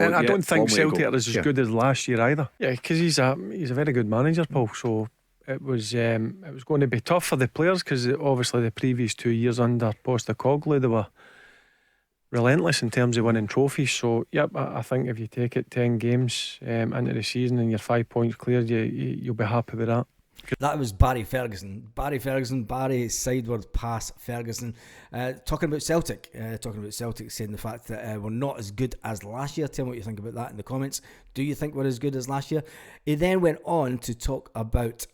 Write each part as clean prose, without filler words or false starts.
And I yeah, don't think long way to go. Celtic are as good as last year either. Yeah, because he's a very good manager, Paul. So it was going to be tough for the players because obviously the previous 2 years under Postecoglou they were relentless in terms of winning trophies. So yep, I think if you take it 10 games into the season and you're 5 points clear, you'll be happy with that. That was Barry Ferguson, Barry sideward pass Ferguson, talking about Celtic, saying the fact that we're not as good as last year. Tell me what you think about that in the comments. Do you think we're as good as last year? He then went on to talk about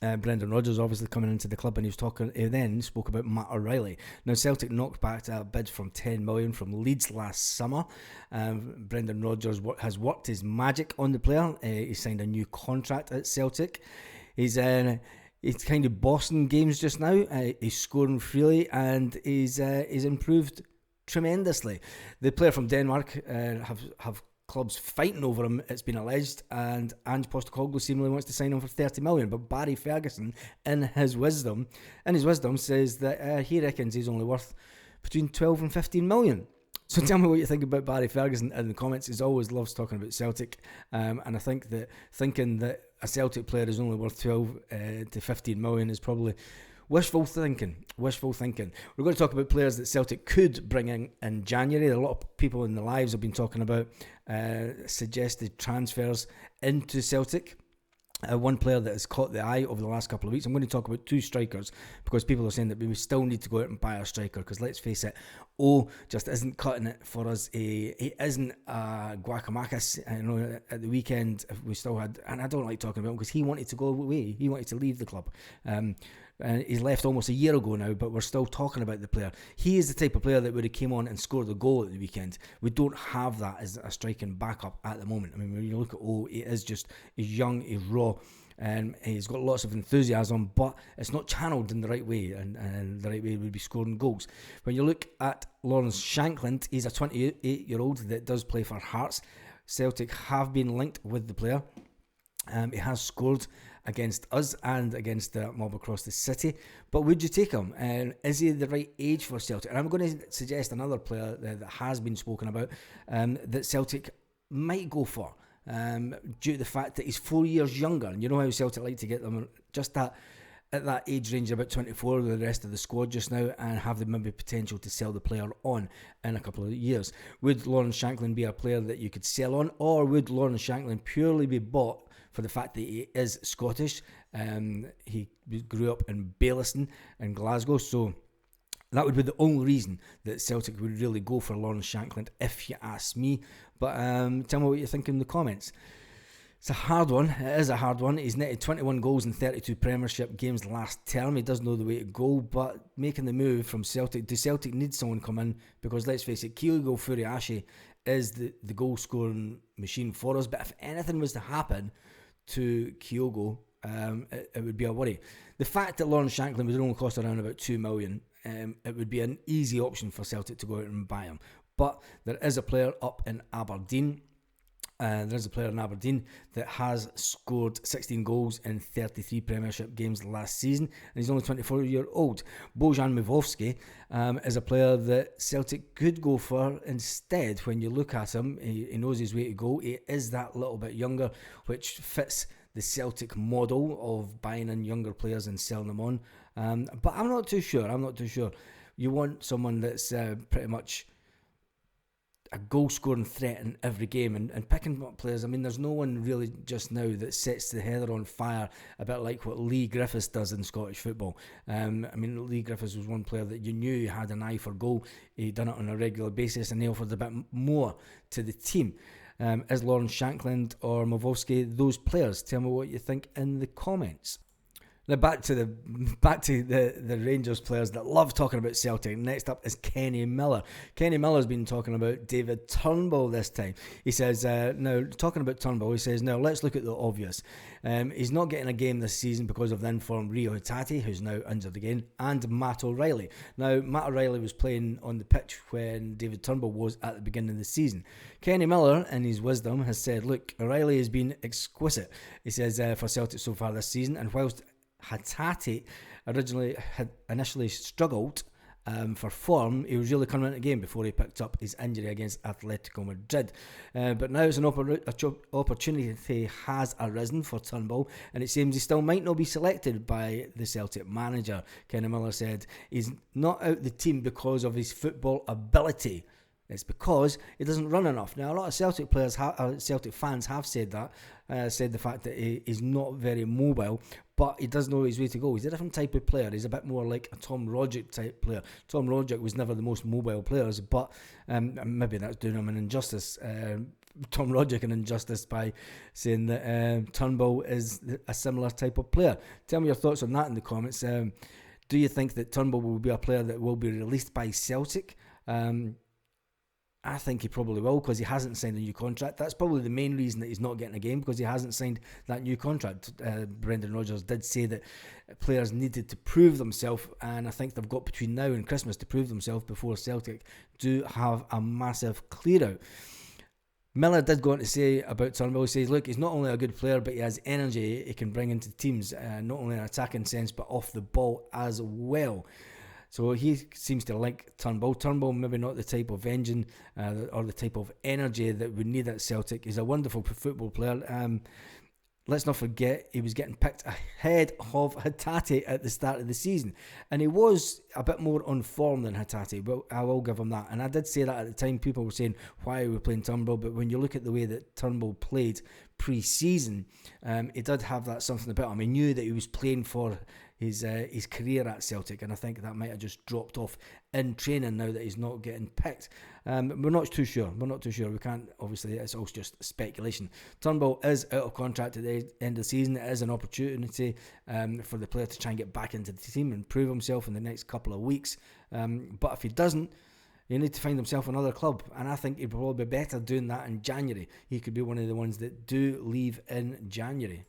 Brendan Rodgers obviously coming into the club, and he then spoke about Matt O'Reilly. Now Celtic knocked back a bid from 10 million from Leeds last summer. Brendan Rodgers has worked his magic on the player. He signed a new contract at Celtic. He's kind of bossing games just now. He's scoring freely, and he's improved tremendously. The player from Denmark have clubs fighting over him, it's been alleged, and Ange Postecoglou seemingly wants to sign him for 30 million. But Barry Ferguson, in his wisdom, says that he reckons he's only worth between 12 and 15 million. So tell me what you think about Barry Ferguson in the comments. He always loves talking about Celtic, and I think that thinking that a Celtic player is only worth 12 to 15 million is probably wishful thinking. We're going to talk about players that Celtic could bring in January. A lot of people in the lives have been talking about suggested transfers into Celtic. One player that has caught the eye over the last couple of weeks. I'm going to talk about two strikers because people are saying that we still need to go out and buy a striker, because let's face it, just isn't cutting it for us. He isn't Guacamakis. I know at the weekend we still had, and I don't like talking about him because he wanted to go away. He wanted to leave the club. And he's left almost a year ago now, but we're still talking about the player. He is the type of player that would have came on and scored a goal at the weekend. We don't have that as a striking backup at the moment. I mean, when you look at he's young, he's raw, and he's got lots of enthusiasm, but it's not channeled in the right way, and the right way would be scoring goals. When you look at Lawrence Shankland, he's a 28-year-old that does play for Hearts. Celtic have been linked with the player. He has scored against us and against the mob across the city. But would you take him? And is he the right age for Celtic? And I'm going to suggest another player that has been spoken about that Celtic might go for, due to the fact that he's 4 years younger. And you know how Celtic like to get them just at that age range, about 24, with the rest of the squad just now, and have the maybe potential to sell the player on in a couple of years. Would Lawrence Shankland be a player that you could sell on, or would Lawrence Shankland purely be bought for the fact that he is Scottish? He grew up in Baillieston in Glasgow, so that would be the only reason that Celtic would really go for Lawrence Shankland, if you ask me. But tell me what you think in the comments. It's a hard one. It is a hard one. He's netted 21 goals in 32 Premiership games last term. He does know the way to go, but making the move from Celtic, do Celtic need someone come in? Because let's face it, Kyogo Furiashi is the goal scoring machine for us. But if anything was to happen to Kyogo, it would be a worry. The fact that Lawrence Shankland would only cost around about 2 million, it would be an easy option for Celtic to go out and buy him. But there is a player up in Aberdeen. That has scored 16 goals in 33 Premiership games last season, and he's only 24-year-old. Bojan Mivovski is a player that Celtic could go for instead. When you look at him, he knows his way to go. He is that little bit younger, which fits the Celtic model of buying in younger players and selling them on. But I'm not too sure. You want someone that's pretty much a goal-scoring threat in every game, and picking up players. I mean, there's no one really just now that sets the heather on fire, a bit like what Lee Griffiths does in Scottish football. I mean, Lee Griffiths was one player that you knew he had an eye for goal. He done it on a regular basis, and he offered a bit more to the team. Is Lawrence Shankland or Mavovsky those players? Tell me what you think in the comments. Now back to the Rangers players that love talking about Celtic. Next up is Kenny Miller. Kenny Miller's been talking about David Turnbull this time. He says, now talking about Turnbull, he says, now let's look at the obvious. He's not getting a game this season because of the informed Rio Hatate, who's now injured again, and Matt O'Reilly. Now, Matt O'Reilly was playing on the pitch when David Turnbull was at the beginning of the season. Kenny Miller, in his wisdom, has said, look, O'Reilly has been exquisite, he says, for Celtic so far this season, and whilst Hatate had initially struggled for form, he was really coming into the game before he picked up his injury against Atletico Madrid. But now it's an opportunity has arisen for Turnbull, and it seems he still might not be selected by the Celtic manager. Kenny Miller said he's not out the team because of his football ability. It's because he doesn't run enough. Now, a lot of Celtic players, Celtic fans have said that, said the fact that he is not very mobile, but he does know his way to go. He's a different type of player. He's a bit more like a Tom Rogic type player. Tom Rogic was never the most mobile players, but maybe that's doing him an injustice. Tom Rogic an injustice by saying that Turnbull is a similar type of player. Tell me your thoughts on that in the comments. Do you think that Turnbull will be a player that will be released by Celtic? I think he probably will, because he hasn't signed a new contract. That's probably the main reason that he's not getting a game, because he hasn't signed that new contract. Brendan Rodgers did say that players needed to prove themselves, and I think they've got between now and Christmas to prove themselves before Celtic do have a massive clear out. Miller did go on to say about Turnbull, he says, look, he's not only a good player, but he has energy he can bring into teams, not only in an attacking sense, but off the ball as well. So he seems to like Turnbull. Turnbull, maybe not the type of engine or the type of energy that we need at Celtic. He's a wonderful football player. Let's not forget, he was getting picked ahead of Hatate at the start of the season. And he was a bit more on form than Hatate, but I will give him that. And I did say that at the time. People were saying, why are we playing Turnbull? But when you look at the way that Turnbull played pre-season, he did have that something about him. He knew that he was playing for his career at Celtic, and I think that might have just dropped off in training now that he's not getting picked. We're not too sure. We can't, obviously, it's all just speculation. Turnbull is out of contract at the end of the season. It is an opportunity for the player to try and get back into the team and prove himself in the next couple of weeks. But if he doesn't, he needs to find himself another club, and I think he'd probably be better doing that in January. He could be one of the ones that do leave in January.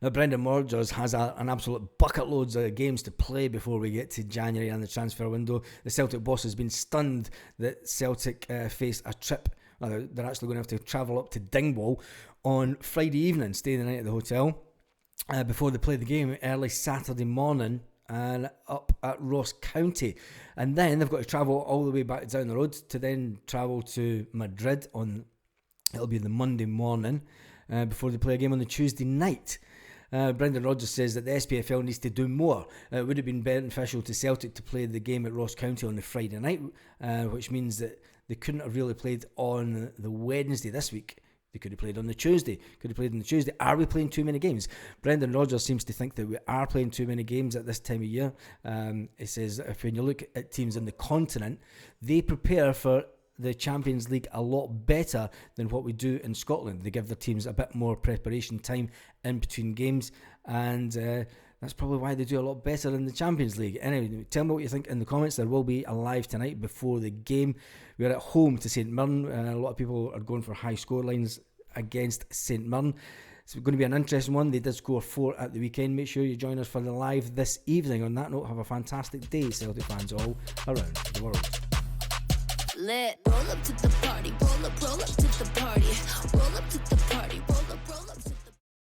Now, Brendan Rodgers has an absolute bucket loads of games to play before we get to January and the transfer window. The Celtic boss has been stunned that Celtic face a trip. Well, they're actually going to have to travel up to Dingwall on Friday evening, stay the night at the hotel, before they play the game early Saturday morning and up at Ross County. And then they've got to travel all the way back down the road to then travel to Madrid it'll be the Monday morning before they play a game on the Tuesday night. Brendan Rodgers says that the SPFL needs to do more. It would have been beneficial to Celtic to play the game at Ross County on the Friday night, which means that they couldn't have really played on the Wednesday this week. They could have played on the Tuesday. Are we playing too many games? Brendan Rodgers seems to think that we are playing too many games at this time of year. He says if when you look at teams on the continent, they prepare for the Champions League a lot better than what we do in Scotland. They give their teams a bit more preparation time in between games, and that's probably why they do a lot better in the Champions League. Anyway, tell me what you think in the comments. There will be a live tonight before the game. We're at home to St Mirren. A lot of people are going for high score lines against St Mirren. It's going to be an interesting one. They did score 4 at the weekend. Make sure you join us for the live this evening. On that note, have a fantastic day, Celtic fans all around the world. Lit. Roll up to the party, roll up to the party, roll up to the party.